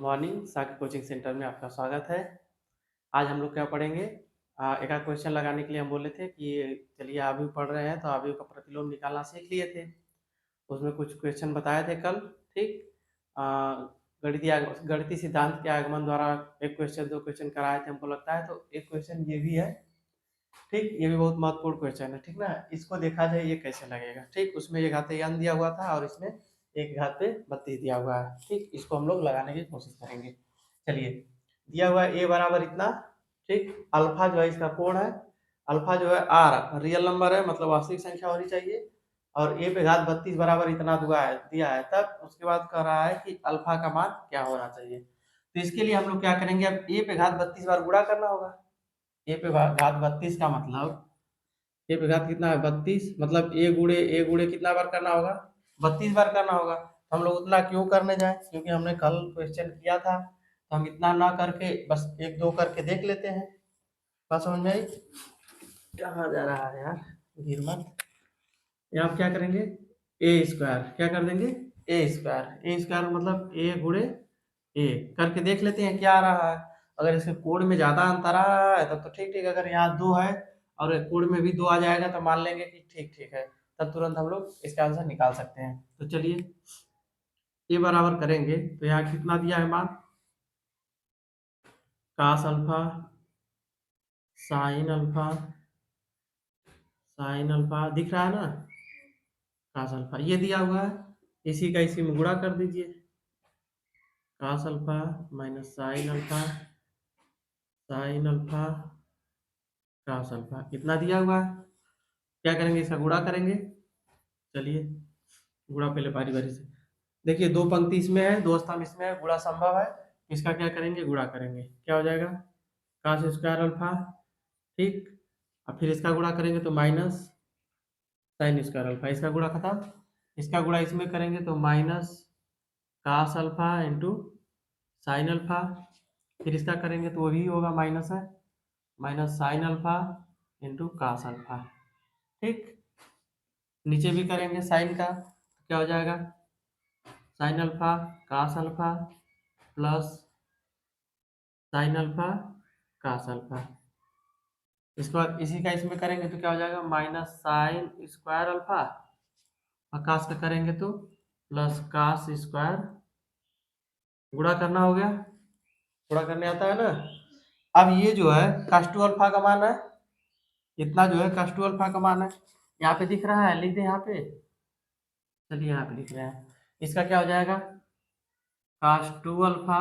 Morning साकी coaching centre में आपका स्वागत है। आज हम लोग क्या पढ़ेंगे? एक आध क्वेश्चन लगाने के लिए हम बोले थे कि चलिए आप भी पढ़ रहे हैं तो आप भी का प्रतिलोम निकालना सीख लिए थे। उसमें कुछ क्वेश्चन बताए थे कल, ठीक? अ, गणितीय सिद्धांत के आगमन द्वारा एक क्वेश्चन 2 क्वेश्चन कराए थे हमको लगता है, तो एक क्वेश्चन ये भी है, ठीक? ये भी बहुत महत्वपूर्ण क्वेश्चन है, ठीक ना? इसको देखा जाए ये कैसे लगेगा, ठीक? उसमें 1 घात n दिया हुआ था और इसमें 1 घात पे 32 दिया हुआ है, ठीक? इसको हम लोग लगाने की कोशिश करेंगे। चलिए, दिया हुआ है a बराबर इतना, ठीक? अल्फा जो है इसका कोण है, अल्फा जो है r रियल नंबर है, मतलब वास्तविक संख्या होनी चाहिए, और a पे घात 32 बराबर इतना दिया है। तब उसके बाद कह रहा है कि अल्फा का मान क्या होना चाहिए। तो इसके लिए हम लोग क्या करेंगे, अब a पे घात 32 बार गुणा करना होगा। ए पे घात 32 का मतलब ए पे घात कितना है 32, मतलब ए गुणे कितना बार करना होगा, 32 बार करना होगा। तो हम लोग उतना क्यों करने जाए, क्योंकि हमने कल क्वेश्चन किया था, तो हम इतना ना करके बस 1 2 करके देख लेते हैं। बात समझ में आई? कहाँ जा रहा है यार, गिर मत। यहाँ आप क्या करेंगे, ए स्क्वायर क्या कर देंगे, ए स्क्वायर मतलब ए गुणे ए करके देख लेते हैं क्या आ रहा है। अगर इसके कोड में ज्यादा अंतर आ रहा है तब तो ठीक ठीक, अगर यहाँ 2 है और कोड में भी 2 आ जाएगा तो मान लेंगे कि ठीक ठीक है, तब तुरंत हम लोग इसका आंसर निकाल सकते हैं। तो चलिए ये बराबर करेंगे, तो यहाँ कितना दिया है मान, cos alpha sine alpha, sine alpha दिख रहा है ना, कास अल्फा ये दिया हुआ है, इसी का इसी में गुणा कर दीजिए, cos alpha minus sine alpha, sine alpha cos alpha कितना दिया हुआ है। क्या करेंगे, इसका गुणा करेंगे। चलिए गुणा पहले बारी बारी से, देखिए 2 पंक्ति इसमें है, 2 स्तंभ इसमें है, गुणा संभव है। इसका क्या करेंगे, गुणा करेंगे, क्या हो जाएगा, कास स्क्वायर अल्फा, ठीक? अब फिर इसका गुणा करेंगे तो माइनस साइन स्क्वायर अल्फा, इसका गुणा खत्म। इसका गुणा इसमें करेंगे तो minus cos alpha into sine alpha, फिर इसका करेंगे तो वो भी होगा माइनस है, minus sine alpha into cos alpha, ठीक? नीचे भी करेंगे साइन का तो क्या हो जाएगा, sine alpha cos alpha plus sine alpha cos alpha. इसके बाद इसी का इसमें करेंगे तो क्या हो जाएगा, माइनस साइन स्क्वायर अल्फा, और कास का करेंगे तो प्लस कास स्क्वायर, गुणा करना हो गया, गुणा करने आता है ना। अब ये जो है कास टू अल्फा का मान है, इतना जो है कास टू अल्फा का मान है, यहाँ पे दिख रहा है, लिख दे यहाँ पे। चलिए यहाँ पे लिख रहे हैं, इसका क्या हो जाएगा, कास टू अल्फा,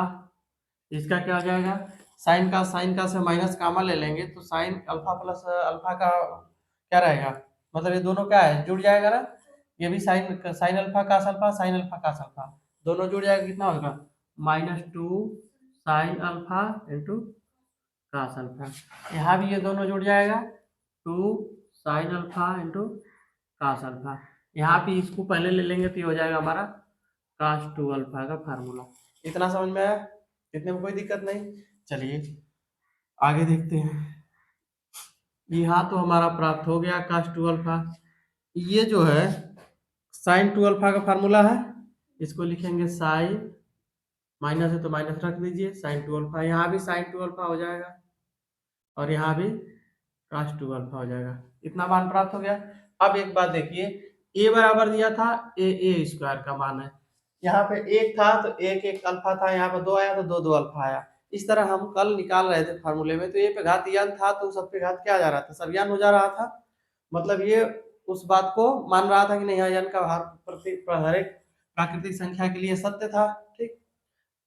इसका क्या हो जाएगा, साइन का से माइनस कामा ले लेंगे तो साइन अल्फा प्लस अल्फा का क्या रहेगा, मतलब ये दोनों क्या है, जुड़ जाएगा ना। ये भी sine sine alpha cos alpha, sine alpha cos alpha दोनों जुड़ जाएगा, कितना होगा, -2 sine alpha into cos alpha. यहाँ भी ये दोनों जुड़ जाएगा, 2 sine alpha into cos alpha. यहाँ भी इसको पहले ले लेंगे तो ये हो जाएगा हमारा कास टू अल्फा का फार्मूला। इतना समझ में आया, इतने में कोई दिक्कत नहीं। चलिए आगे देखते हैं। यहाँ तो हमारा प्राप्त हो गया कास टू अल्फा। ये जो है साइन टू अल्फा का फार्मूला है, इसको लिखेंगे साइन, माइनस है तो माइनस रख दीजिए, साइन टू अल्फा, यहाँ भी साइन टू अल्फा हो जाएगा और यहाँ भी कास टू अल्फा हो जाएगा। इतना मान प्राप्त हो गया। अब एक बात देखिए, ए बराबर दिया था, ए स्क्वायर का मान है, यहाँ पे एक था तो एक अल्फा था, यहाँ पे 2 आया तो दो अल्फा आया। इस तरह हम कल निकाल रहे थे फार्मूले में, तो ए पे घात n था तो सब पे घात क्या आ जा रहा था, सब n हो जा रहा था। मतलब ये उस बात को मान रहा था कि नहीं, यहाँ n का हर एक प्राकृतिक संख्या के लिए सत्य था, ठीक?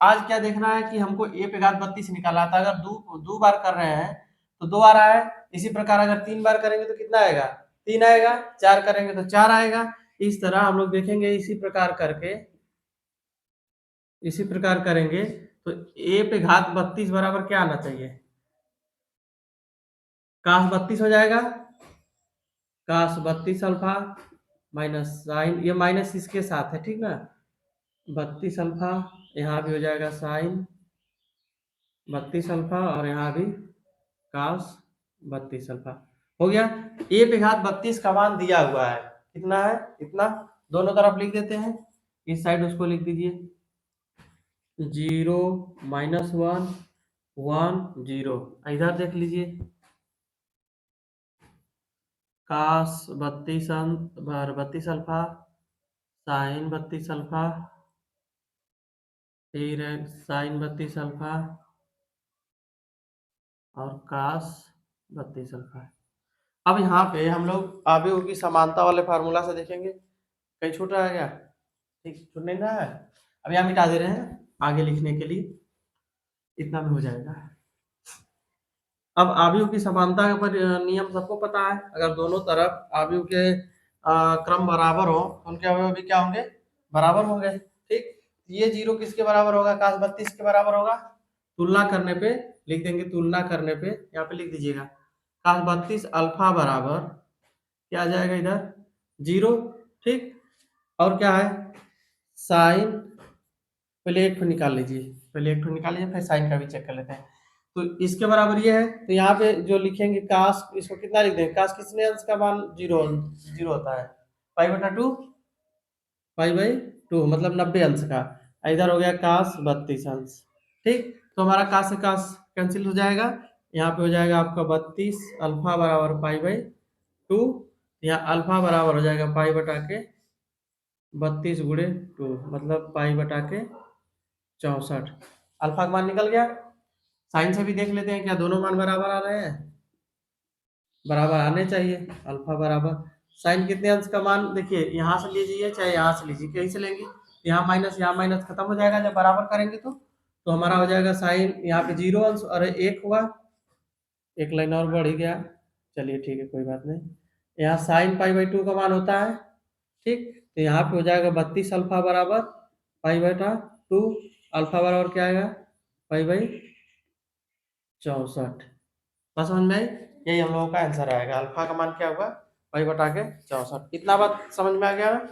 आज क्या देखना है कि हमको ए पे घात 32 निकाला था। अगर दो बार कर रहे हैं तो 2 आ रहा है, इसी प्रकार अगर 3 बार करेंगे तो कितना आएगा, 3 आएगा, 4 करेंगे तो 4 आएगा। इस तरह हम लोग देखेंगे, इसी प्रकार करके, इसी प्रकार करेंगे तो ए पे घात 32 बराबर क्या आना चाहिए, काश 32 हो जाएगा, काश 32 अल्फा माइनस साइन, ये माइनस इसके साथ है, ठीक ना, 32 अल्फा, यहाँ भी हो जाएगा साइन 32 अल्फा और यहाँ भी कास 32 अल्फा हो गया। ए पे घात 32 का मान दिया हुआ है, कितना है, इतना, दोनों तरफ लिख देते हैं, इस साइड उसको लिख दीजिए, 0 -1 1 0। इधर देख लीजिए, कास 32 अल्फा, साइन 32 अल्फा, फिर साइन 32 अल्फा और कास 32 अल्फा। अब यहाँ पे हम लोग आव्यूह की समानता वाले फार्मूला से देखेंगे। कहीं छूट रहा है क्या? ठीक, छूट नहीं रहा है। अब यहाँ मिटा दे रहे हैं आगे लिखने के लिए, इतना में हो जाएगा। अब आव्यूह की समानता का नियम सबको पता है। अगर दोनों तरफ आव्यूह के क्रम बराबर हो तो उनके अवयव भी क्या होंगे? बराबर होंगे। ठीक, ये 0 किसके बराबर होगा? काश 32 के बराबर होगा। तुलना करने पे लिख देंगे, तुलना करने पे यहाँ पे लिख दीजिएगा काश 32 अल्फा बराबर क्या आ जाएगा इधर? 0। ठीक, और क्या है? साइन, पहले एक ठो निकाल लीजिए, पहले एक ठो निकाल लीजिए, फिर साइन का भी चेक कर लेते हैं। तो इसके बराबर ये है, तो यहाँ पे जो लिखेंगे काश, इसको कितना लिख देंगे? काश कितने अंश का मान 0 0 होता है? पाई/2, पाई/2 मतलब 90 अंश का। इधर हो गया काश 32 अंश। ठीक, तो हमारा काश से काश कैंसिल हो जाएगा। यहाँ पे हो जाएगा आपका 32 अल्फा बराबर पाई/2। यहाँ अल्फा बराबर हो जाएगा पाई बटा के 32 गुणे 2 मतलब पाई बटा के 64। अल्फा का मान निकल गया। साइन से भी देख लेते हैं क्या दोनों मान बराबर आ रहे हैं? बराबर आने चाहिए। अल्फा बराबर साइन कितने अंश का मान, देखिए यहाँ से लीजिए चाहे यहाँ से लीजिए, कहीं से लेंगे यहाँ माइनस खत्म हो जाएगा जब बराबर करेंगे तो हमारा हो जाएगा साइन यहाँ पे 0 अंश और 1 हुआ, एक लाइन और बढ़ ही गया। चलिए ठीक है, कोई बात नहीं। यहाँ साइन पाई/2 का मान होता है। ठीक, तो यहाँ पे हो जाएगा 32 अल्फा बराबर पाई/2। अल्फा बराबर क्या आएगा? पाई/64। बात समझ में आई? यही हम लोगों का आंसर आएगा। अल्फा का मान क्या होगा? पाई बटा के 64। इतना बात समझ में आ गया ना?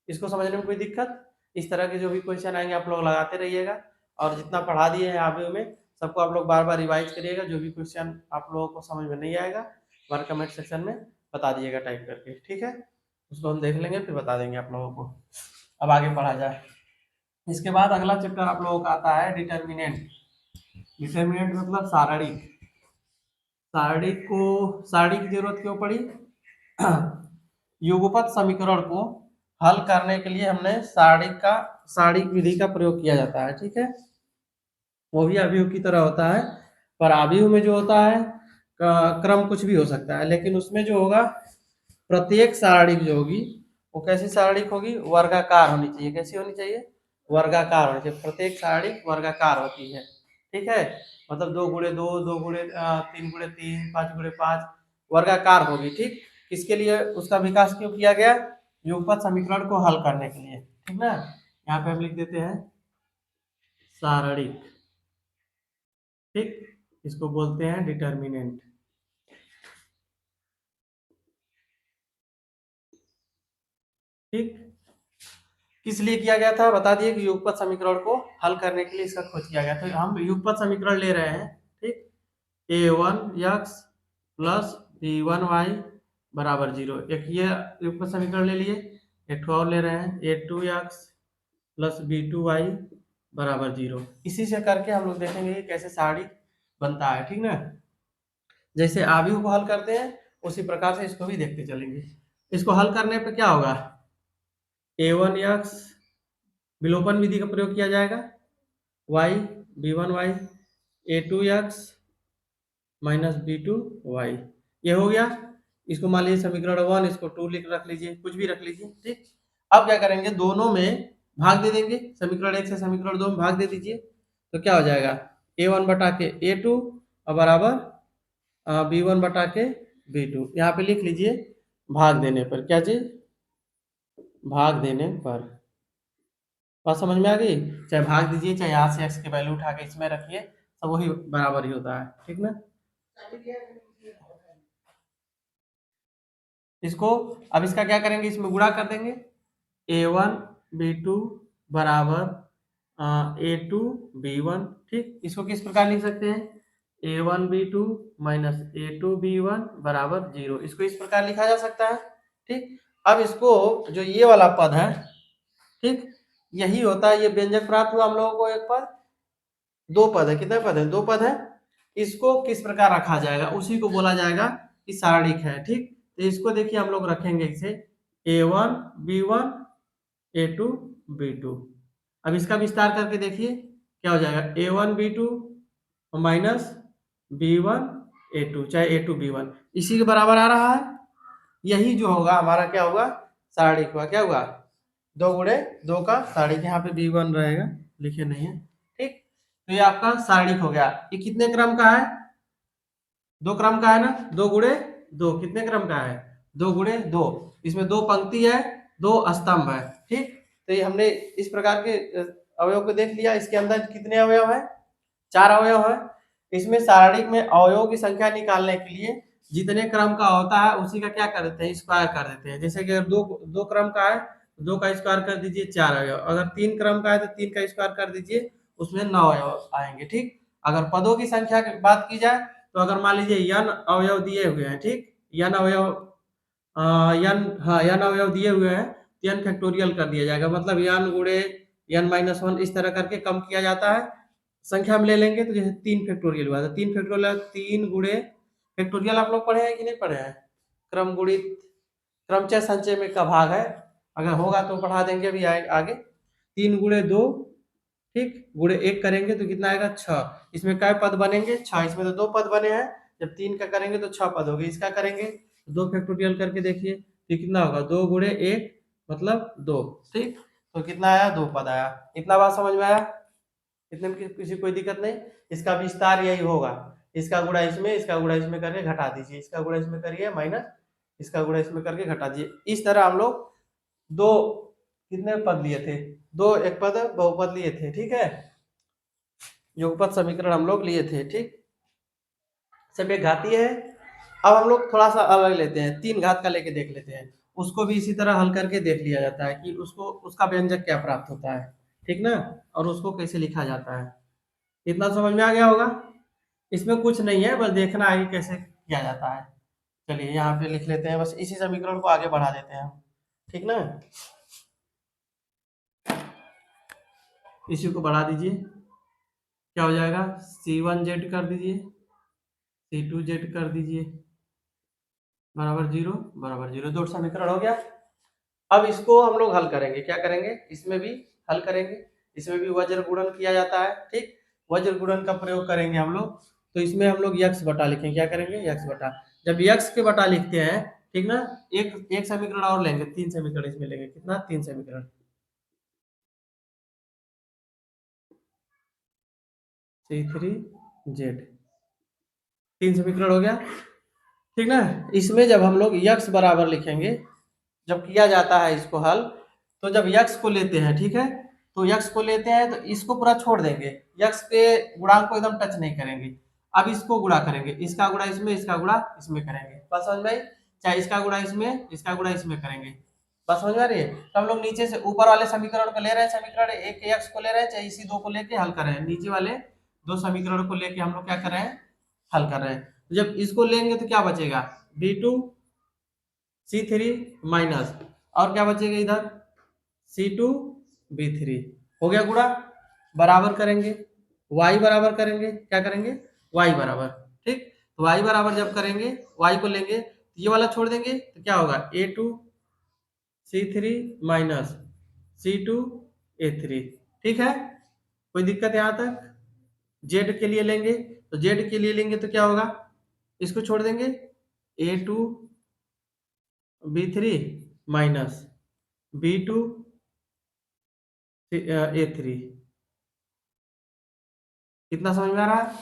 इसको समझने में कोई दिक्कत? इस तरह के जो भी क्वेश्चन आएंगे आप लोग लगाते रहिएगा, और जितना पढ़ा दिए हैं आगे में सबको आप लोग बार बार रिवाइज करिएगा। जो भी क्वेश्चन आप लोगों को समझ में नहीं आएगा हमारे कमेंट सेक्शन में बता दीजिएगा टाइप करके, ठीक है? उसको हम देख लेंगे फिर बता देंगे आप लोगों को। अब आगे पढ़ा जाए। इसके बाद अगला चैप्टर आप लोगों का आता है डिटर्मिनेंट। डिटर्मिनेंट मतलब सारणी। सारणी की जरूरत क्यों पड़ी? युगपत समीकरण को हल करने के लिए हमने सारणी विधि का प्रयोग किया जाता है। ठीक है, वो भी अवयव की तरह होता है, पर अवयव में जो होता है क्रम कुछ भी हो सकता है, लेकिन उसमें जो होगा प्रत्येक सारणी जो होगी वो कैसी सारणी होगी? वर्गाकार होनी चाहिए। कैसी होनी चाहिए? वर्गाकार होनी चाहिए। प्रत्येक सारणी वर्गाकार होती है। ठीक है, मतलब 2 × 2, 3 × 3, 5 × 5 वर्गाकार होगी। ठीक, किसके लिए उसका विकास क्यों किया गया? युगपत समीकरण को हल करने के लिए। ठीक ना, यहाँ पे हम लिख देते हैं सारणी। ठीक, इसको बोलते हैं डिटर्मिनेंट। ठीक, किस लिए किया गया था बता दिए कि युगपत समीकरण को हल करने के लिए इसका खोज किया गया। तो हम युगपत समीकरण ले रहे हैं। ठीक, a1x प्लस b1y बराबर 0, एक ये युगपत समीकरण ले लिए। एक और ले रहे हैं a2x प्लस b2y बराबर 0। इसी से करके हम लोग देखेंगे कि कैसे सारणी बनता है। ठीक ना, जैसे आव्यूह को हल करते हैं उसी प्रकार से इसको भी देखते चलेंगे। इसको हल करने पे क्या होगा? a1x विलोपन विधि का प्रयोग किया जाएगा, y b1y a2x minus b2y, ये हो गया। इसको मान लीजिए समीकरण 1, इसको 2 रख लीजिए, कुछ भी रख लीजिए। ठीक, अब क्या करेंगे? दोनों में भाग दे देंगे। समीकरण 1 से समीकरण 2 में भाग दे दीजिए, तो क्या हो जाएगा? a1 बटा के a2 और बराबर b1 बटा के b2। यहाँ पे लिख लीजिए भाग देने पर, क्या चीज? भाग देने पर। बात समझ में आ गई? चाहे भाग दीजिए, चाहे यहाँ से x की वैल्यू उठा के इसमें रखिए, सब वही बराबर ही होता है। ठीक ना, इसको अब इसका क्या करेंगे? इसमें गुणा कर देंगे। a1 b2 बराबर a2 b1। ठीक, इसको किस प्रकार लिख सकते हैं? a1 b2 minus a2 b1 बराबर 0। इसको इस प्रकार लिखा जा सकता है। ठीक, अब इसको जो ये वाला पद है, ठीक, यही होता है, ये व्यंजक प्राप्त हुआ हम लोगों को, एक पद, दो पद है, कितने पद है, दो पद है। इसको किस प्रकार रखा जाएगा, उसी को बोला जाएगा कि सारणिक है। ठीक, तो इसको देखिए हम लोग रखेंगे इसे a1 b1 a2 b2। अब इसका विस्तार करके देखिए क्या हो जाएगा, a1 b2 minus b1 a2, चाहे a2 b1 इसी के बराबर आ रहा है। यही जो होगा हमारा क्या होगा, सारणिक हुआ। क्या हुआ, दो गुणे दो का सारणिक, यहाँ पे b1 रहेगा, लिखे नहीं है। ठीक, तो ये आपका सारणिक हो गया। ये कितने क्रम का है, दो क्रम का है ना, दो गुणे दो, कितने क्रम का है, दो गुणे दो। इसमें दो पंक्ति है, दो स्तंभ है। ठीक, तो ये हमने इस प्रकार के अवयव को देख लिया। इसके अंदर कितने अवयव है, चार अवयव है। इसमें सारणिक में अवयवों की संख्या निकालने के लिए जितने क्रम का होता है उसी का क्या कर देते हैं, स्क्वायर कर देते हैं। जैसे कि अगर दो दो क्रम का है, दो का स्क्वायर कर दीजिए, चार अवयव। अगर तीन क्रम का है तो तीन का स्क्वायर कर दीजिए, उसमें नौ अवयव आएंगे। ठीक, अगर पदों की संख्या की बात की जाए तो अगर मान लीजिए n अवयव दिए हुए हैं, ठीक, n अवयव n अवयव दिए हुए हैं, तो n फैक्टोरियल कर दिया जाएगा, मतलब n गुणे n-1 इस तरह करके कम किया जाता है। संख्या में ले लेंगे तो जैसे तीन फैक्टोरियल हुआ, तो तीन फैक्टोरियल, तीन गुणे फैक्टोरियल आप लोग पढ़े हैं कि नहीं पढ़े हैं, क्रम गुणित क्रमचय संचय में का भाग है, अगर होगा तो पढ़ा देंगे अभी आगे। तीन गुणे दो, ठीक, गुणे एक करेंगे तो कितना आएगा, छह। इसमें क्या पद बनेंगे, छह। इसमें तो दो पद बने हैं, जब तीन का करेंगे तो छह पद हो गए। इसका करेंगे दो फैक्टोरियल करके देखिए तो कितना होगा, दो गुणे एक मतलब दो। ठीक, तो कितना आया, दो पद आया। इतना बात समझ में आया, इतने में किसी कोई दिक्कत नहीं। इसका विस्तार यही होगा, इसका गुणा इसमें, इसका गुणा इसमें करके घटा दीजिए, इसका गुणा इसमें करिए माइनस, इसका गुणा इसमें करके घटा दीजिए। इस तरह हम लोग दो कितने पद लिए थे, दो एक पद बहुपद लिए थे। ठीक है, युगपद समीकरण हम लोग लिए थे। ठीक, सब एक घातीय है। अब हम लोग थोड़ा सा अलग लेते हैं, तीन घात का लेके देख लेते हैं, उसको भी इसी तरह हल करके देख लिया जाता है कि उसको उसका व्यंजक क्या प्राप्त होता है। ठीक ना, और उसको कैसे लिखा जाता है। इतना समझ में आ गया होगा। इसमें कुछ नहीं है, बस देखना है कि कैसे किया जाता है। चलिए यहाँ पे लिख लेते हैं, बस इसी समीकरण को आगे बढ़ा देते हैं हम। ठीक ना, इसी को बढ़ा दीजिए, क्या हो जाएगा, C1Z कर दीजिए, C2Z कर दीजिए, बराबर जीरो, बराबर जीरो। दो समीकरण हो गया। अब इसको हम लोग हल करेंगे, क्या करेंगे, इसमें भी हल करेंगे। इसमें भी वज्र गुणन किया जाता है। ठीक, वज्र गुणन का प्रयोग करेंगे हम लोग, तो इसमें हम लोग यक्स बटा लिखेंगे। क्या करेंगे, यक्स बटा। जब यक्स के बटा लिखते हैं, ठीक ना, एक एक समीकरण और लेंगे, तीन समीकरण इसमें लेंगे, कितना, तीन समीकरण, C3Z, तीन समीकरण हो गया। ठीक ना, इसमें जब हम लोग यक्स बराबर लिखेंगे, जब किया जाता है इसको हल, तो जब यक्स को लेते हैं, ठीक है, तो यक्स को लेते हैं तो इसको पूरा छोड़ देंगे, यक्स के गुणांक को एकदम टच नहीं करेंगे। अब इसको गुणा करेंगे, इसका गुणा इसमें, इसका गुणा इसमें करेंगे, बस समझ में आई? चाहे इसका गुणा इसमें, इसका गुणा इसमें करेंगे, बस समझ में आ रही है। तो हम लोग नीचे से ऊपर वाले समीकरण को ले रहे हैं, समीकरण एक यक्स को ले रहे हैं, चाहे इसी दो को लेके हल कर रहे हैं, नीचे वाले दो समीकरण को लेके हम लोग क्या कर रहे हैं, हल कर रहे हैं। तो जब इसको लेंगे तो क्या बचेगा, b2 C3 माइनस, और क्या बचेगा इधर, C2 B3, हो गया गुणा। बराबर करेंगे, y बराबर करेंगे, क्या करेंगे, y बराबर। ठीक, तो y बराबर जब करेंगे, y को लेंगे तो ये वाला छोड़ देंगे तो क्या होगा, A2 C3 minus C2 A3। ठीक है, कोई दिक्कत यहाँ तक। z के लिए लेंगे, तो z के लिए लेंगे तो क्या होगा, इसको छोड़ देंगे, A2 B3 minus B2 A3। कितना समझ में आ रहा है,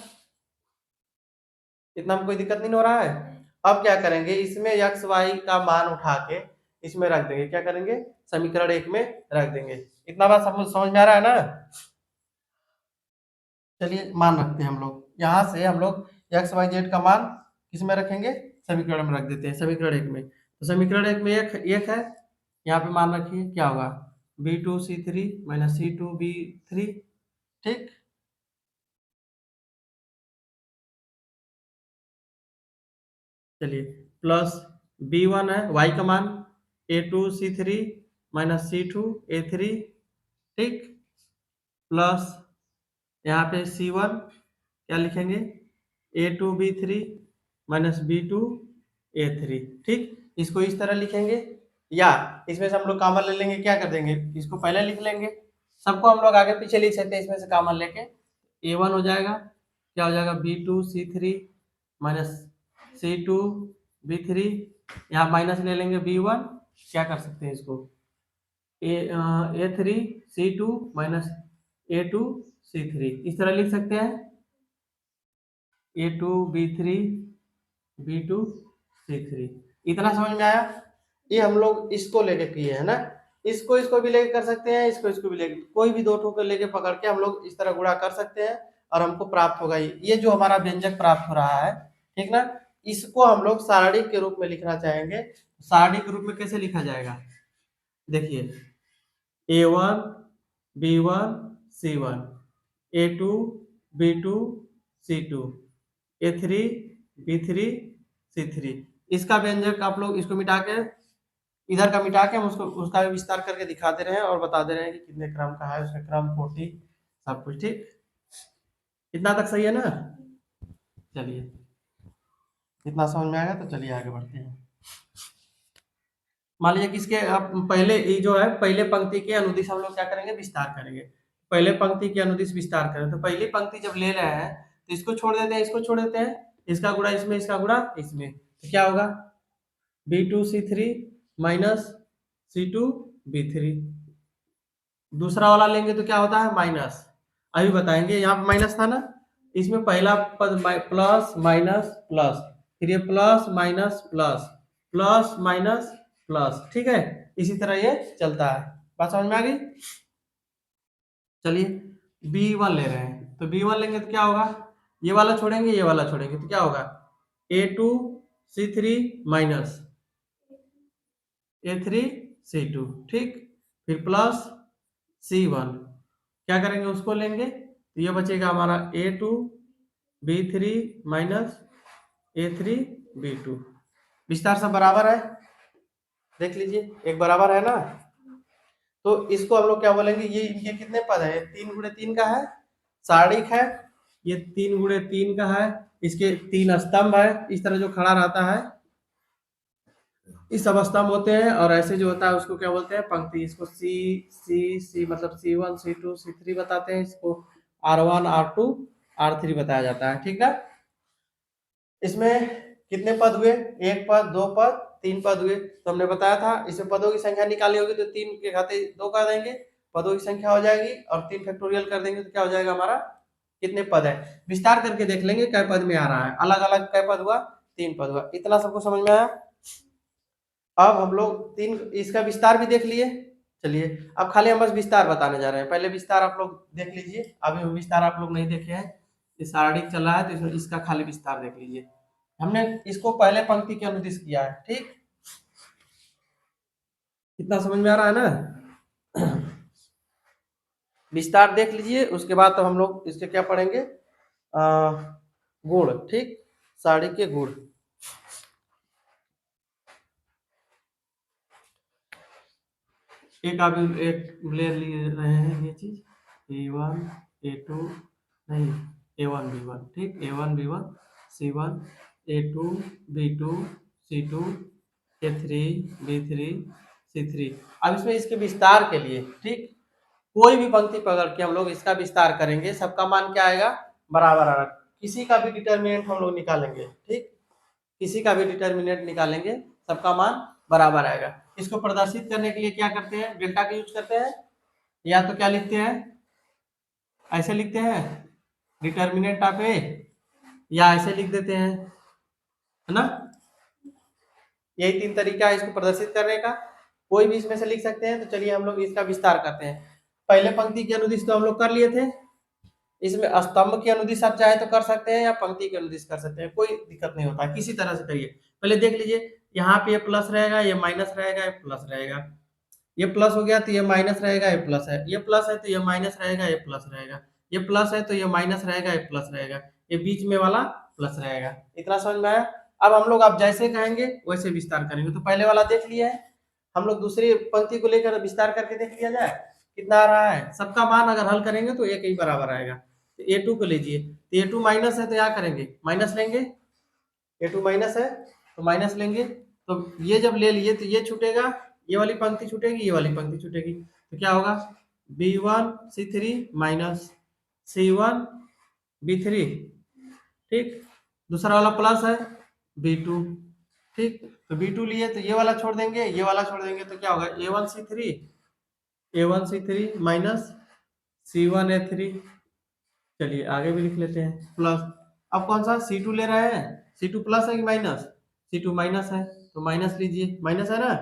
इतना में कोई दिक्कत नहीं हो रहा है। अब क्या करेंगे, इसमें एक्स वाई का मान उठा के इसमें रख देंगे, क्या करेंगे, समीकरण एक में रख देंगे। इतना बात समझ में आ रहा है ना। चलिए मान रखते हैं हम लोग, यहाँ से हम लोग एक्स वाई जेड का मान किस में रखेंगे, समीकरण में रख देते हैं, समीकरण एक में। तो समीकरण एक में एक है, यहाँ पे मान रखिए, क्या होगा, B2C3 माइनस C2B3। ठीक, चलिए प्लस B1 है y का मान, A2C3 माइनस C2 A3 ठीक, प्लस यहाँ पे C1 क्या लिखेंगे, A2B3 माइनस B2A3। ठीक, इसको इस तरह लिखेंगे, या इसमें से हम लोग कॉमन ले लेंगे, क्या कर देंगे, इसको पहले लिख लेंगे, सबको हम लोग आगे पीछे लिख सकते हैं इसमें से कॉमन लेके। A1 हो जाएगा, क्या हो जाएगा, B2C3 माइनस C2B3, यहाँ माइनस ले लेंगे B1, क्या कर सकते हैं इसको, A3C2 माइनस A2C3, इस तरह लिख सकते हैं, A2B3 B2C3। इतना समझ में आया। ये हम लोग इसको लेके किए है ना, इसको इसको भी लेके कर सकते हैं, इसको इसको भी लेके, कोई भी दो ठो को लेके पकड़ के हम लोग इस तरह गुणा कर सकते हैं और हमको प्राप्त होगा ये जो हमारा व्यंजक प्राप्त हो रहा है, ठीक ना। इसको हम लोग सारणी के रूप में लिखना चाहेंगे, सारणी के रूप में कैसे लिखा जाएगा, देखिए, A1 B1 C1, A2 B2 C2, A3 B3 C3। इसका व्यंजक आप लोग इसको मिटा के, इधर का मिटा के हम उसको उसका भी विस्तार करके दिखा दे रहे हैं और बता दे रहे हैं कि कितने क्रम का है, उसका क्रम 40 सब कुछ। ठीक, इतना तक सही है ना। चलिए, इतना समझ में आएगा तो चलिए आगे बढ़ते हैं। मान लीजिए कि इसके आप पहले ये जो है पहले पंक्ति के अनुदिश हम लोग क्या करेंगे, विस्तार करेंगे। पहले पंक्ति के अनुदिश विस्तार करें तो पहली पंक्ति जब ले रहे हैं तो इसको छोड़ देते हैं, इसको छोड़ देते हैं, इसका गुणा इसमें, इसका गुणा इसमें, तो क्या होगा, B2C3 माइनस C2B3। दूसरा वाला लेंगे तो क्या होता है, माइनस, अभी बताएंगे, यहाँ पे माइनस था ना, इसमें पहला पद प्लस माइनस प्लस, फिर ये plus minus plus, plus minus plus, ठीक है, इसी तरह ये चलता है। बात समझ में आ गई। चलिए, B1 ले रहे हैं तो B1 लेंगे तो क्या होगा, ये वाला छोड़ेंगे, ये वाला छोड़ेंगे तो क्या होगा, A2C3 माइनस A3C2, ठीक, फिर प्लस C1, क्या करेंगे, उसको लेंगे तो ये बचेगा हमारा A2B3 माइनस A3B2। विस्तार सब बराबर है, देख लीजिए, एक बराबर है ना। तो इसको हम लोग क्या बोलेंगे, ये कितने पद है, 3 × 3 का है, सारणिक है, ये 3 × 3 का है, इसके 3 स्तंभ है, इस तरह जो खड़ा रहता है, इस सब स्तंभ होते हैं, और ऐसे जो होता है उसको क्या बोलते हैं, पंक्ति। इसको सी मतलब C1 C2 C3 बताते हैं, इसको R1 R2 R3 बताया जाता है, ठीक है। इसमें कितने पद हुए, 1 पद, 2 पद, 3 पद हुए, तो हमने बताया था इसमें पदों की संख्या निकाली होगी तो 3 के घाते 2 कर देंगे, पदों की संख्या हो जाएगी, और 3 फैक्टोरियल कर देंगे तो क्या हो जाएगा हमारा, कितने पद है, विस्तार करके देख लेंगे कै पद में आ रहा है, अलग अलग कै पद हुआ, 3 पद हुआ। इतना सबको समझ में आया। अब हम लोग 3 इसका विस्तार भी देख लिए। चलिए, अब खाली हम बस विस्तार बताने जा रहे हैं, पहले विस्तार आप लोग देख लीजिए, अभी विस्तार आप लोग नहीं देखे हैं, ये सारणिक चल रहा है तो इसमें इसका खाली विस्तार देख लीजिए। हमने इसको पहले पंक्ति के अनुदिश किया है, ठीक, कितना समझ में आ रहा है ना। विस्तार देख लीजिए, उसके बाद तो हम लोग इसके क्या पढ़ेंगे, गुण, ठीक, साड़ी के गुण। एक अभी एक ले रहे हैं ये चीज, A1 A2 नहीं, A1 B1, ठीक, A1 B1 C1 A2 B2 C2 A3 B3 C3। अब इसमें इसके विस्तार के लिए, ठीक, कोई भी पंक्ति पकड़ के हम लोग इसका विस्तार करेंगे, सबका मान क्या आएगा, बराबर आएगा। किसी का भी डिटर्मिनेंट हम लोग निकालेंगे, ठीक, किसी का भी डिटर्मिनेंट निकालेंगे, सबका मान बराबर आएगा। इसको प्रदर्शित करने के लिए क्या करते हैं, डेल्टा का यूज करते हैं, या तो क्या लिखते हैं, ऐसे लिखते हैं, डिटर्मिनेंट ऑफ ए, या ऐसे लिख देते हैं, है ना। यही 3 तरीका है इसको प्रदर्शित करने का, कोई भी इसमें से लिख सकते हैं। तो चलिए हम लोग इसका विस्तार करते हैं। पहले पंक्ति के अनुदिश तो हम लोग कर लिए थे, इसमें स्तंभ के अनुदिश आप चाहे तो कर सकते हैं या पंक्ति के अनुदिश कर सकते हैं, कोई दिक्कत नहीं होता, किसी तरह से करिए। पहले देख लीजिए, यहाँ पे ये प्लस रहेगा, ये माइनस रहेगा, ये प्लस रहेगा, ये प्लस हो गया तो ये माइनस रहेगा, ये प्लस है, ये प्लस है तो ये माइनस रहेगा, ये प्लस रहेगा, ये प्लस है तो ये माइनस रहेगा, ये प्लस रहेगा, ये बीच में वाला प्लस रहेगा। इतना समझ में आया। अब हम लोग आप जैसे कहेंगे वैसे विस्तार करेंगे। तो पहले वाला देख लिया है, हम लोग दूसरी पंक्ति को लेकर विस्तार करके देख लिया जाए। कितना आ रहा है, सबका मान अगर हल करेंगे तो एक ही बराबर आएगा। तो A2 को लीजिए, तो A2 माइनस है तो क्या करेंगे, माइनस लेंगे। A2 माइनस है तो माइनस लेंगे, तो ये जब ले लिए तो ये छूटेगा, ये वाली पंक्ति छूटेगी, ये वाली पंक्ति छूटेगी, तो क्या होगा, B1C3 माइनस C1B3, ठीक। दूसरा वाला प्लस है B2, ठीक। तो B2 लिए तो ये वाला छोड़ देंगे, ये वाला छोड़ देंगे, तो क्या होगा, A1C3 माइनस C1A3। चलिए आगे भी लिख लेते हैं, प्लस। अब कौन सा C2 ले रहे हैं, C2 प्लस है कि माइनस, C2 माइनस है तो माइनस लीजिए, माइनस है ना,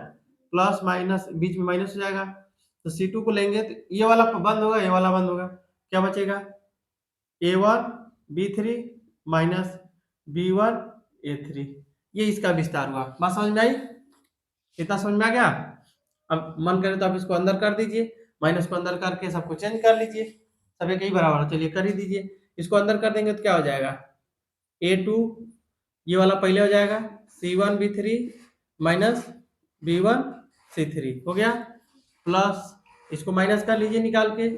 प्लस माइनस बीच में माइनस हो जाएगा, तो C2 को लेंगे तो ये वाला बंद होगा, ये वाला बंद होगा, क्या बचेगा, A1B3 माइनस B1A3। ये इसका विस्तार हुआ, बात समझ में आई, कितना समझ में आ गया। अब मन करे तो आप इसको अंदर कर दीजिए, माइनस को अंदर करके सबको चेंज कर लीजिए, सब एक ही बराबर है, चलिए कर ही दीजिए। इसको अंदर कर देंगे तो क्या हो जाएगा, A2, ये वाला पहले हो जाएगा, C1B3 माइनस B1C3 हो गया, प्लस इसको माइनस कर लीजिए निकाल के,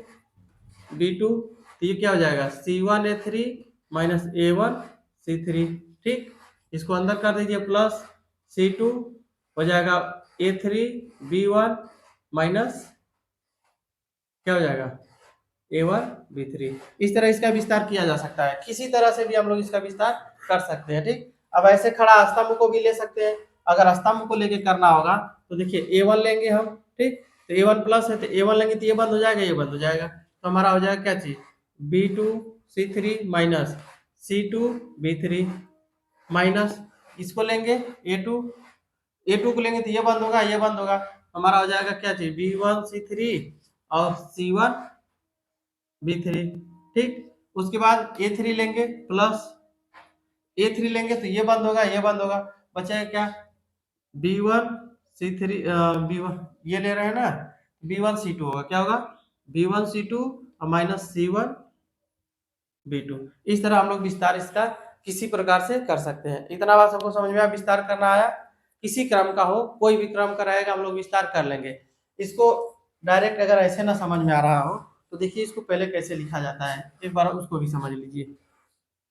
B2, तो ये क्या हो जाएगा, C1A3 माइनस A1C3, ठीक। इसको अंदर कर दीजिए, प्लस C2 हो जाएगा A3B1 माइनस क्या हो जाएगा, A1B3। इस तरह इसका विस्तार किया जा सकता है, किसी तरह से भी हम लोग इसका विस्तार कर सकते हैं, ठीक। अब ऐसे खड़ा स्तंभ को भी ले सकते हैं, अगर स्तंभ को लेके करना होगा तो देखिए A1 लेंगे हम, ठीक। तो A1 प्लस है तो A1 लेंगे तो ये बंद हो जाएगा, ये बंद हो जाएगा, तो हमारा हो जाएगा क्या चीज, B2C3 माइनस C2B3 माइनस, इसको लेंगे A2 को लेंगे तो ये बंद होगा, ये बंद होगा, हमारा हो जाएगा क्या चीज, B1C3 और C1B3, ठीक। उसके बाद A3 लेंगे, प्लस A3 लेंगे तो ये बंद होगा, ये बंद होगा, बचेगा क्या, B1C3 B1 ये ले रहे हैं ना, B1C2 होगा, क्या होगा, B1C2 और माइनस C1B2। इस तरह हम लोग विस्तार इसका किसी प्रकार से कर सकते हैं। इतना बात सबको समझ में आया, विस्तार करना आया, किसी क्रम का हो, कोई भी क्रम का रहेगा हम लोग विस्तार कर लेंगे। इसको डायरेक्ट अगर ऐसे ना समझ में आ रहा हो तो देखिए इसको पहले कैसे लिखा जाता है, एक बार उसको भी समझ लीजिए।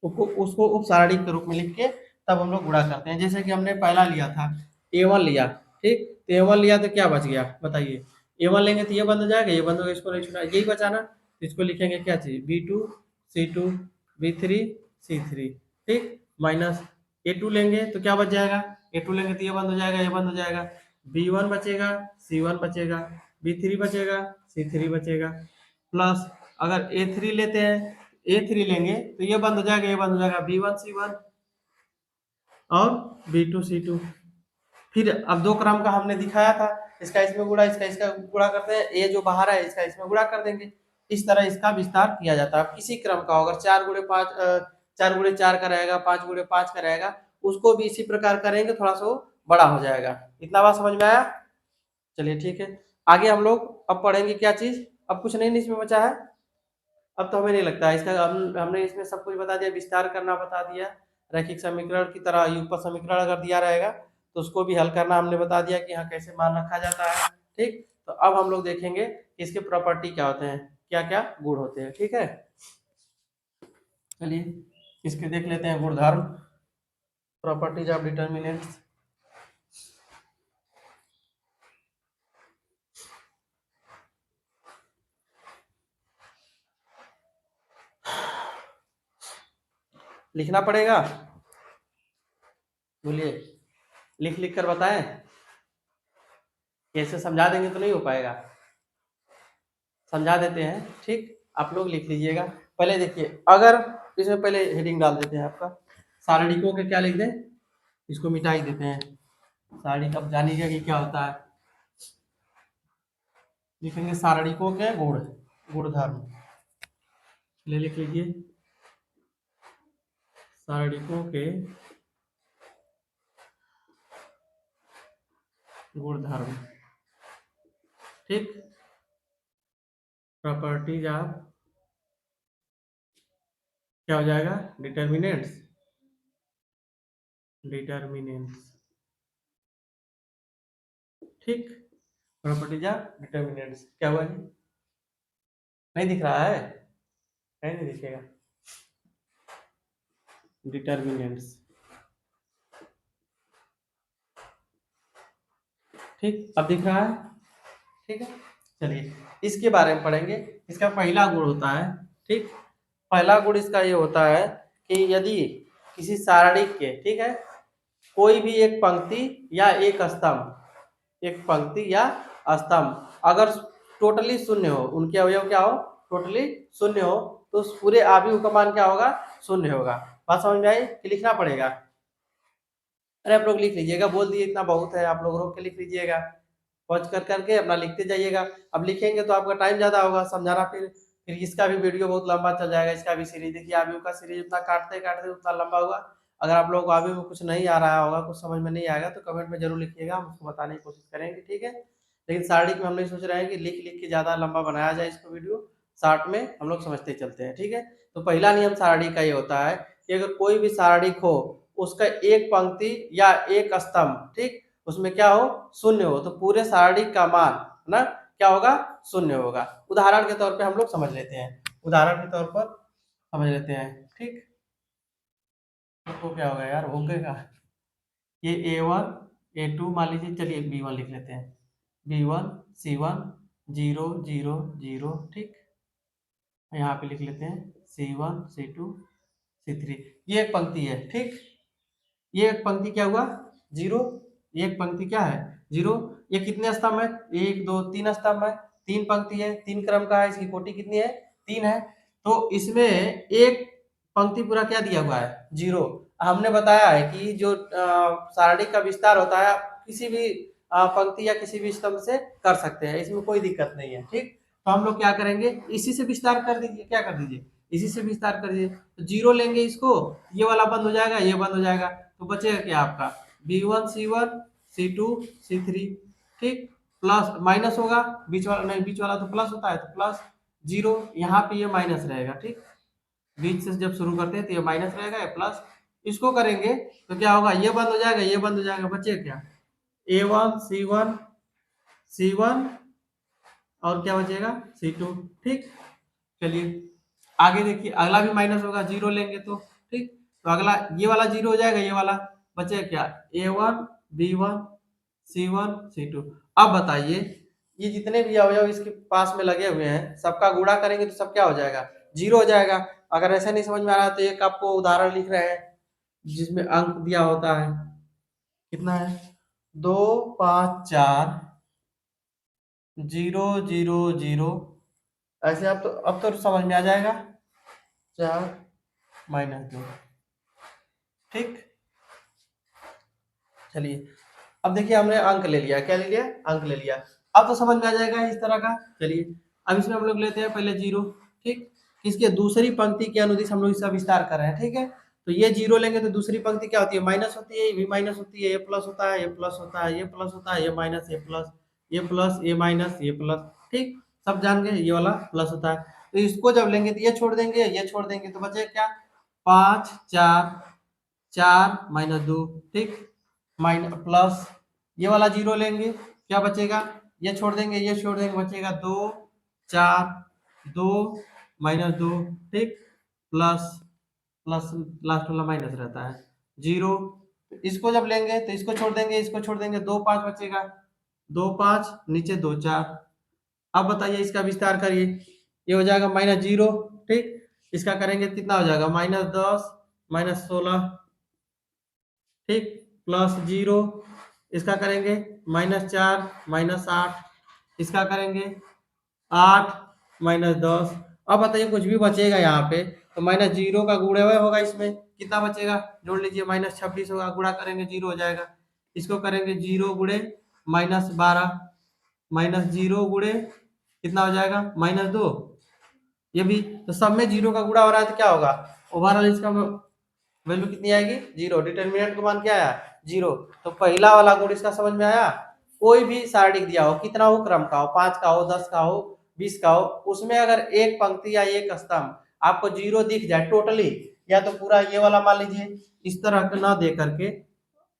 उसको उपसारणी के रूप में लिख के तब हम लोग गुणा करते हैं। जैसे कि हमने पहला लिया था, A1 लिया, ठीक। तो A1 लिया तो क्या बच गया बताइए, A1 लेंगे तो ये बंद हो जाएगा, ये बंद होगा, इसको नहीं छूटा, यही बचा ना, तो इसको लिखेंगे क्या चीज, B2C2B3C3, ठीक, माइनस A2 लेंगे तो क्या बच जाएगा, A2 लेंगे तो ये बंद हो जाएगा, ये बंद हो जाएगा, B1 बचेगा, C1 बचेगा, B3 बचेगा, C3 बचेगा, प्लस अगर A3 लेते हैं, A3 लेंगे तो ये बंद हो जाएगा, ये बंद हो जाएगा, B1C1 और B2C2। फिर अब दो क्रम का हमने दिखाया था, इसका इसमें गुणा, इसका इसका गुणा करते हैं, ये जो बाहर है इसका इसमें गुणा कर देंगे। इस तरह इसका विस्तार किया जाता है। किसी क्रम का अगर 4x5 का रहेगा, 5x5 का रहेगा, उसको भी इसी प्रकार करेंगे, थोड़ा सा वो बड़ा हो जाएगा। इतना बात समझ में आया, चलिए ठीक है। आगे हम लोग अब पढ़ेंगे क्या चीज, अब कुछ नहीं इसमें बचा है, अब तो हमें नहीं लगता है इसका, हमने इसमें सब कुछ बता दिया, विस्तार करना बता दिया, रैखिक समीकरण की तरह युगपत समीकरण अगर दिया रहेगा तो उसको भी हल करना हमने बता दिया कि यहाँ कैसे मान रखा जाता है, ठीक। तो अब हम लोग देखेंगे कि इसके प्रॉपर्टी क्या होते हैं, क्या क्या गुण होते हैं, ठीक है। चलिए इसके देख लेते हैं गुणधर्म, प्रॉपर्टीज ऑफ डिटर्मिनेंट्स। लिखना पड़ेगा, बोलिए, लिख लिख कर बताएं, कैसे समझा देंगे तो नहीं हो पाएगा, समझा देते हैं, ठीक। आप लोग लिख लीजिएगा, पहले देखिए, अगर इसमें पहले हेडिंग डाल देते हैं आपका, सारणिकों के क्या लिख दें, इसको मिटा ही देते हैं, सारणिक अब जानिएगा कि क्या होता है, लिखेंगे सारणिकों के गुण, गुणधर्म, ले लिख लीजिए, सारणिकों के गुणधर्म, ठीक। प्रॉपर्टीज ऑफ क्या हो जाएगा, डिटर्मिनेंट्स, डिटर्मिनेंट्स, ठीक। प्रॉपर्टीज ऑफ डिटर्मिनेंट्स क्या हुआ जी, नहीं दिख रहा है, कहीं नहीं दिखेगा। डिटर्मिनेंट्स, ठीक, अब दिख रहा है, ठीक है। चलिए इसके बारे में पढ़ेंगे। इसका पहला गुण होता है, ठीक, पहला गुण इसका ये होता है कि यदि किसी सारणी के, ठीक है, कोई भी एक पंक्ति या एक स्तंभ, एक पंक्ति या स्तंभ अगर टोटली शून्य हो, उनके अवयव क्या हो, टोटली शून्य हो, तो उस पूरे आव्यूह का मान क्या होगा, शून्य होगा। बात समझ में आई कि लिखना पड़ेगा? अरे आप लोग लिख लीजिएगा, बोल दिए इतना बहुत है, आप लोग रोक के लिख लीजिएगा, पॉज कर करके अपना लिखते जाइएगा। अब लिखेंगे तो आपका टाइम ज्यादा होगा समझाना, फिर इसका भी वीडियो बहुत लंबा चल जाएगा, इसका भी सीरीज देखिए, आव्यूह का सीरीज उतना काटते काटते उतना लंबा होगा। अगर आप लोग को आव्यूह में कुछ नहीं आ रहा होगा, कुछ समझ में नहीं आएगा, तो कमेंट में जरूर लिखिएगा, हम उसको बताने की कोशिश करेंगे, ठीक है। लेकिन सारणी में हम नहीं सोच रहे हैं कि लिख लिख के ज्यादा लंबा बनाया जाए इसको, वीडियो शॉर्ट में हम लोग समझते चलते हैं, ठीक है। तो पहला नियम सारणी का ये होता है कि अगर कोई भी सारणी हो, उसका एक पंक्ति या एक स्तंभ, ठीक, उसमें क्या हो, शून्य हो, तो पूरे सारणी का मान है ना क्या होगा, शून्य होगा। उदाहरण के तौर पे हम लोग समझ लेते हैं, उदाहरण के तौर पर समझ लेते हैं, ठीक। तो क्या होगा यार, ओके का ये A1 A2 मान लीजिए, चलिए B1 लिख लेते हैं, B1 C1 0 0 0, ठीक, यहाँ पे लिख लेते हैं C1 C2 C3, ये एक पंक्ति है, ठीक। ये एक पंक्ति क्या हुआ, जीरो, ये एक पंक्ति क्या है, जीरो। ये कितने स्तंभ है, एक दो तीन स्तंभ है, तीन पंक्ति है, तीन क्रम का है, इसकी कोटि कितनी है, तीन है। तो इसमें एक पंक्ति पूरा क्या दिया हुआ है, जीरो। हमने बताया है कि जो सारणी का विस्तार होता है किसी भी पंक्ति या किसी भी स्तंभ से कर सकते हैं, इसमें कोई दिक्कत नहीं है, ठीक। तो हम लोग क्या करेंगे, इसी से विस्तार कर दीजिए, क्या कर दीजिए, इसी से विस्तार कर दीजिए। तो जीरो लेंगे इसको, ये वाला बंद हो जाएगा, ये बंद हो जाएगा, तो बचेगा क्या आपका, B1 C1 C2 C3, ठीक, प्लस माइनस होगा, बीच वाला नहीं, बीच वाला तो प्लस होता है, तो प्लस जीरो, यहाँ पे ये माइनस रहेगा, ठीक, बीच से जब शुरू करते हैं तो ये माइनस रहेगा, ये प्लस। इसको करेंगे तो क्या होगा, ये बंद हो जाएगा, ये बंद हो जाएगा, बचेगा क्या, A1 C1 C1 और क्या बचेगा C2, ठीक। चलिए आगे देखिए, अगला भी माइनस होगा, जीरो लेंगे तो, ठीक, तो अगला ये वाला जीरो हो जाएगा, ये वाला बचेगा क्या, A1 B1 C1 C2। अब बताइए ये जितने भी अवयव इसके पास में लगे हुए हैं, सबका गुणा करेंगे तो सब क्या हो जाएगा, जीरो हो जाएगा। अगर ऐसा नहीं समझ में आ रहा तो एक आपको उदाहरण लिख रहे हैं जिसमें अंक दिया होता है, कितना है, 2 5 4 0 0 0, ऐसे अब तो समझ में आ जाएगा, 4 - 2, ठीक। चलिए अब देखिए हमने अंक ले लिया, क्या ले लिया, अंक ले लिया। अब तो समझ में आ जाएगा इस तरह का। चलिए अब इसमें हम लोग लेते हैं पहले जीरो, ठीक, इसके दूसरी पंक्ति के अनुदिश हम लोग इसका विस्तार कर रहे हैं, ठीक है। तो ये जीरो लेंगे तो दूसरी पंक्ति क्या होती है, माइनस होती है, ये भी माइनस होती है, ये प्लस होता है, ये प्लस होता है, ये प्लस होता है, ये माइनस, ये प्लस, ये प्लस, ये माइनस, ये प्लस, ठीक, सब जान गए, ये वाला प्लस होता है। तो इसको जब लेंगे तो ये छोड़ देंगे, ये छोड़ देंगे, तो बचे क्या, 5 4 4 - 2, ठीक, माइनस प्लस, ये वाला जीरो लेंगे, क्या बचेगा, ये छोड़ देंगे, ये छोड़ देंगे, बचेगा 2 4 2 - 2, ठीक, प्लस प्लस, लास्ट वाला माइनस रहता है, जीरो। इसको जब लेंगे तो इसको छोड़ देंगे, इसको छोड़ देंगे, 2 5 बचेगा, 2 5 नीचे 2 4। अब बताइए इसका विस्तार करिए, ये हो जाएगा -0, ठीक, इसका करेंगे कितना हो जाएगा, -10 -16, ठीक, प्लस जीरो, इसका करेंगे -4 -8, इसका करेंगे 8 -10। अब बताइए कुछ भी बचेगा यहाँ पे, तो -0 का गुणे होगा, इसमें कितना बचेगा, जोड़ लीजिए, -26 होगा, गुणा करेंगे जीरो हो जाएगा। इसको करेंगे जीरो गुणे -12, -0 गुणे कितना हो जाएगा, -2, ये भी तो सब में जीरो का गुणा हो रहा है, तो क्या होगा, ओवरऑल इसका वैल्यू कितनी आएगी, जीरो। डिटर्मिनेंट का मान क्या आया, जीरो। तो पहला वाला गुण इसका समझ में आया। कोई भी सारणी दिया हो, कितना हो क्रम का हो, 5 का हो, 10 का हो, 20 का हो, उसमें अगर एक पंक्ति या एक स्तंभ आपको जीरो दिख जाए टोटली, या तो पूरा ये वाला मान लीजिए, इस तरह का ना दे करके,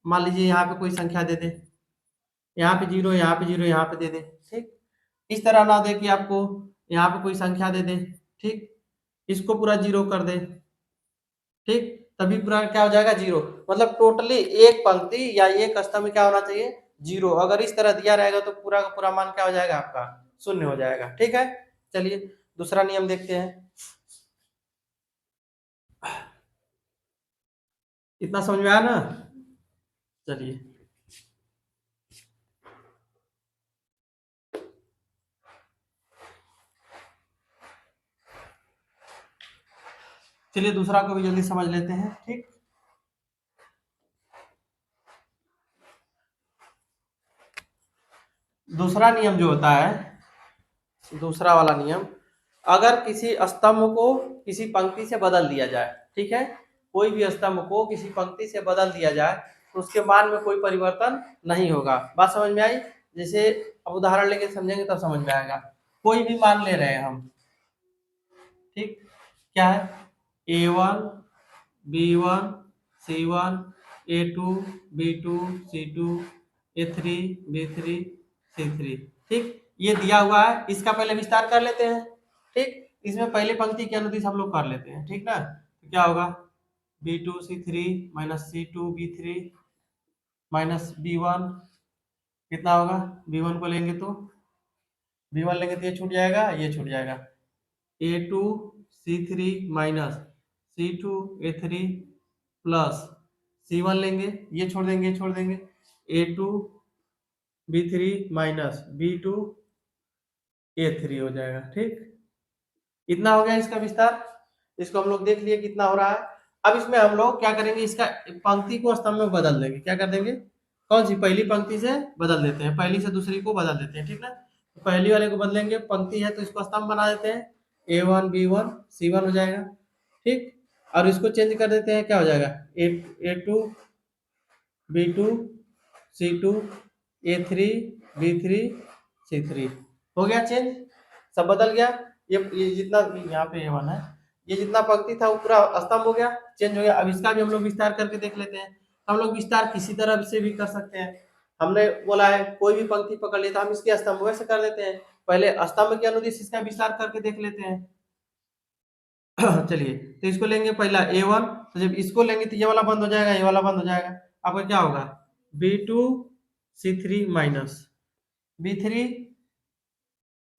मान लीजिए यहाँ पे कोई संख्या दे दे, यहाँ पे जीरो, यहाँ पे जीरो, यहाँ पे दे दे, ठीक, इस तरह ना दे कि आपको यहाँ पे कोई संख्या दे दे, ठीक, इसको पूरा जीरो कर दे, ठीक, तभी पूरा क्या हो जाएगा, जीरो। मतलब टोटली एक पंक्ति या एक स्तंभ क्या होना चाहिए, जीरो। अगर इस तरह दिया रहेगा तो पूरा का पूरा मान क्या हो जाएगा आपका, शून्य हो जाएगा, ठीक है। चलिए दूसरा नियम देखते हैं। इतना समझ में आया ना। चलिए चलिए दूसरा को भी जल्दी समझ लेते हैं, ठीक। दूसरा नियम जो होता है, दूसरा वाला नियम, अगर किसी स्तंभ को किसी पंक्ति से बदल दिया जाए, ठीक है, कोई भी स्तंभ को किसी पंक्ति से बदल दिया जाए तो उसके मान में कोई परिवर्तन नहीं होगा। बात समझ में आई। जैसे अब उदाहरण लेके समझेंगे तब समझ में आएगा। कोई भी मान ले रहे हैं हम, ठीक, क्या है, A1 B1 C1 A2 B2 C2 A3 B3 C3, ठीक, ये दिया हुआ है। इसका पहले विस्तार कर लेते हैं, ठीक। इसमें पहली पंक्ति के अनुदिश हम लोग कर लेते हैं, ठीक ना। तो क्या होगा, B2 C3 minus C2 B3 minus B1, कितना होगा, B1 को लेंगे तो B1 लेंगे तो ये छूट जाएगा, ये छूट जाएगा। A2 C3 minus C2 A3 plus C1 लेंगे, ये छोड़ देंगे, ये छोड़ देंगे, A2 B3 minus B2 A3 हो जाएगा, ठीक। इतना हो गया इसका विस्तार। इसको हम लोग देख लिए कितना हो रहा है। अब इसमें हम लोग क्या करेंगे, इसका पंक्ति को स्तंभ में बदल देंगे। क्या कर देंगे, कौन सी, पहली पंक्ति से बदल देते हैं, पहली से दूसरी को बदल देते हैं, ठीक ना। तो पहली वाले को बदलेंगे, पंक्ति है तो इसको स्तंभ बना देते हैं, A1 B1 C1 हो जाएगा, ठीक। और इसको चेंज कर देते हैं, क्या हो जाएगा, A2 B2 C2 A3 B3 C3, हो गया चेंज, सब बदल गया। ये जितना यहाँ पे A1 है, ये जितना पंक्ति था वो पूरा स्तंभ हो गया, चेंज हो गया। अब इसका भी हम लोग विस्तार करके देख लेते हैं। हम लोग विस्तार किसी तरह से भी कर सकते हैं। हमने बोला है कोई भी पंक्ति पकड़ लेता, हम इसके स्तंभ वैसे कर देते हैं। पहले स्तंभ के अनुदिश इसका विस्तार करके देख लेते हैं। चलिए तो इसको लेंगे पहला A1, तो जब इसको लेंगे तो ये वाला बंद हो जाएगा, ये वाला बंद हो जाएगा। आपका क्या होगा, B2 C3 minus B3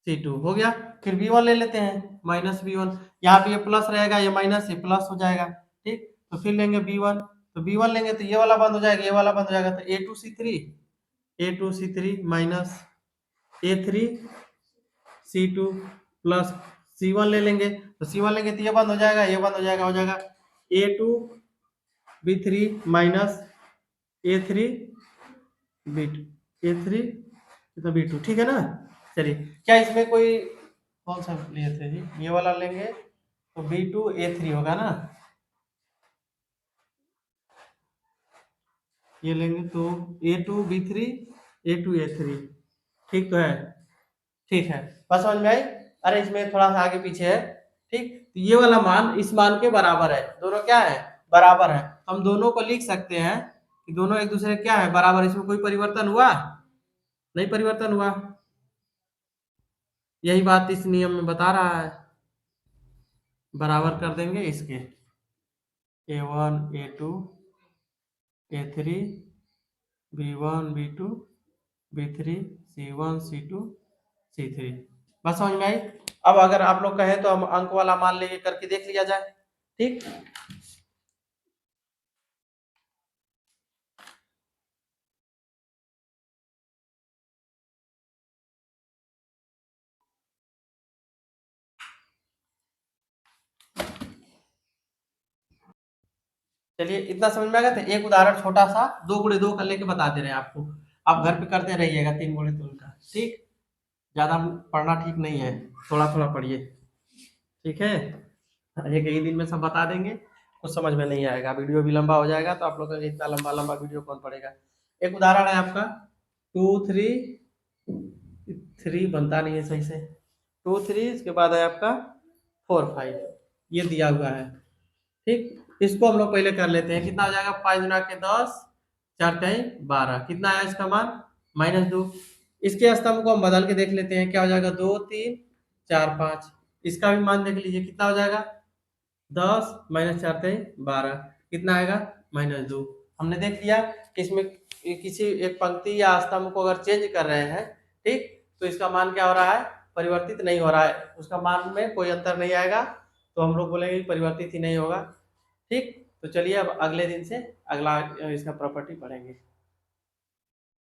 C2 हो गया। फिर B1 ले लेते हैं, माइनस B1, यहाँ पे ये प्लस रहेगा, ये माइनस, ये प्लस हो जाएगा, ठीक। तो फिर लेंगे B1, तो B1 लेंगे तो ये वाला बंद हो जाएगा, ये वाला बंद हो जाएगा, तो A2 C3 minus A3 C2 plus C1 ले लेंगे, तो C1 लेंगे तो ये बंद हो जाएगा, ये बंद हो जाएगा, हो जाएगा A2 B3 minus A3 B2 A3 तो B2, ठीक है ना। चलिए क्या इसमें कोई, कौन सा लिए थे जी, ये वाला लेंगे तो B2 A3 होगा ना, ये लेंगे तो A2 B3 A2 A3, ठीक तो है, ठीक है। बस समझ में आई। अरे इसमें थोड़ा सा आगे पीछे है, ठीक। तो ये वाला मान इस मान के बराबर है, दोनों क्या है, बराबर है। हम दोनों को लिख सकते हैं कि दोनों एक दूसरे क्या है, बराबर। इसमें कोई परिवर्तन हुआ, नहीं परिवर्तन हुआ। यही बात इस नियम में बता रहा है। बराबर कर देंगे इसके, A1 A2 A3 B1 B2 B3 C1 C2 C3, बस समझ में आई। अब अगर आप लोग कहें तो हम अंक वाला मान लेके करके देख लिया जाए, ठीक। चलिए इतना समझ में आ गया। तो एक उदाहरण छोटा सा 2 गुणे 2 कर लेके बता दे रहे हैं आपको। आप घर पे करते रहिएगा 3 गुणे 3 का, ठीक। ज्यादा पढ़ना ठीक नहीं है, थोड़ा थोड़ा पढ़िए, ठीक है। एक ही दिन में सब बता देंगे, कुछ समझ में नहीं आएगा, वीडियो भी लंबा हो जाएगा। तो आप लोग का इतना लंबा लंबा वीडियो कौन पढ़ेगा। एक उदाहरण है आपका 2 3 बनता नहीं है सही से, 2 3 इसके बाद है आपका 4 5, ये दिया हुआ है, ठीक। इसको हम लोग पहले कर लेते हैं। कितना हो जाएगा, 5 गुना के 10 4 टाइम 12, कितना है इसका मान, -2। इसके स्तंभ को हम बदल के देख लेते हैं, क्या हो जाएगा, 2 3 4 5, इसका भी मान देख लीजिए कितना हो जाएगा, 10 माइनस 4 12, कितना आएगा -2। हमने देख लिया कि इसमें किसी एक पंक्ति या स्तंभ को अगर चेंज कर रहे हैं, ठीक, तो इसका मान क्या हो रहा है, परिवर्तित नहीं हो रहा है, उसका मान में कोई अंतर नहीं आएगा, तो हम लोग बोलेंगे कि परिवर्तित ही नहीं होगा। ठीक, तो चलिए अब अगले दिन से अगला इसका प्रॉपर्टी पढ़ेंगे।